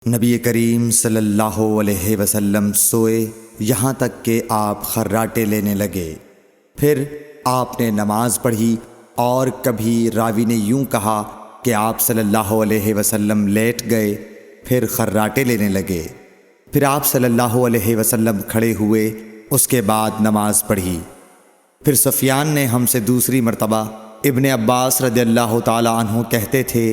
نبی کریم صلی اللہ علیہ وسلم سوئے یہاں تک کہ آپ خراٹے لینے لگے۔ پھر آپ نے نماز پڑھی، اور کبھی راوی نے یوں کہا کہ آپ صلی اللہ علیہ وسلم لیٹ گئے، پھر خراٹے لینے لگے۔ پھر آپ صلی اللہ علیہ وسلم کھڑے ہوئے، اس کے بعد نماز پڑھی۔ پھر سفیان نے ہم سے دوسری مرتبہ، ابن عباس رضی اللہ تعالی عنہ کہتے تھے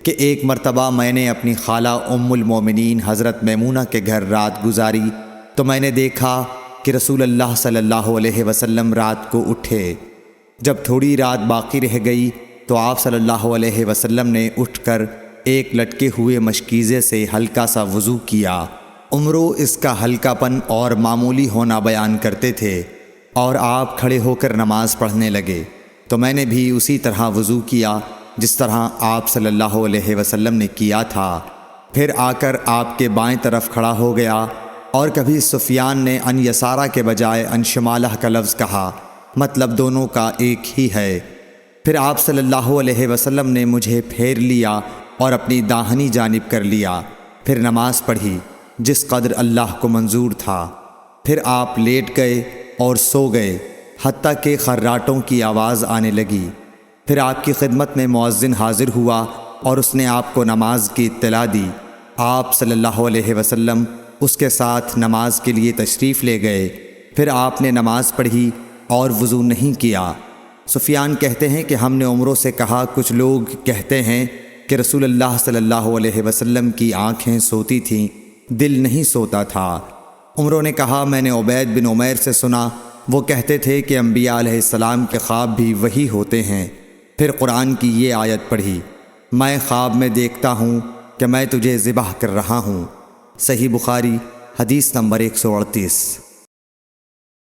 کہ ایک مرتبہ میں نے اپنی خالہ ام المومنین حضرت میمونہ کے گھر رات گزاری تو میں نے دیکھا کہ رسول اللہ صلی اللہ علیہ وسلم رات کو اٹھے۔ جب تھوڑی رات باقی رہ گئی تو آپ صلی اللہ علیہ وسلم نے اٹھ کر ایک لٹکے ہوئے مشکیزے سے ہلکا سا وضو کیا۔ عمرو اس کا ہلکا پن اور معمولی ہونا بیان کرتے تھے، اور آپ کھڑے ہو کر نماز پڑھنے لگے تو میں نے بھی اسی طرح وضو کیا جس طرح آپ صلی اللہ علیہ وسلم نے کیا تھا۔ پھر آ کر آپ کے بائیں طرف کھڑا ہو گیا، اور کبھی سفیان نے ان یسارہ کے بجائے ان شمالہ کا لفظ کہا، مطلب دونوں کا ایک ہی ہے۔ پھر آپ صلی اللہ علیہ وسلم نے مجھے پھیر لیا اور اپنی داہنی جانب کر لیا، پھر نماز پڑھی جس قدر اللہ کو منظور تھا۔ پھر آپ لیٹ گئے اور سو گئے حتیٰ کہ خراٹوں کی آواز آنے لگی۔ پھر آپ کی خدمت میں مؤذن حاضر ہوا اور اس نے آپ کو نماز کی اطلاع دی۔ آپ صلی اللہ علیہ وسلم اس کے ساتھ نماز کے لیے تشریف لے گئے۔ پھر آپ نے نماز پڑھی اور وضو نہیں کیا۔ سفیان کہتے ہیں کہ ہم نے عمرو سے کہا، کچھ لوگ کہتے ہیں کہ رسول اللہ صلی اللہ علیہ وسلم کی آنکھیں سوتی تھیں، دل نہیں سوتا تھا۔ عمرو نے کہا، میں نے عبید بن عمیر سے سنا، وہ کہتے تھے کہ انبیاء علیہ السلام کے خواب بھی وہی ہوتے ہیں۔ پھر قرآن کی یہ آیت پڑھی، میں خواب میں دیکھتا ہوں کہ میں تجھے ذبح کر رہا ہوں۔ صحیح بخاری حدیث نمبر 138۔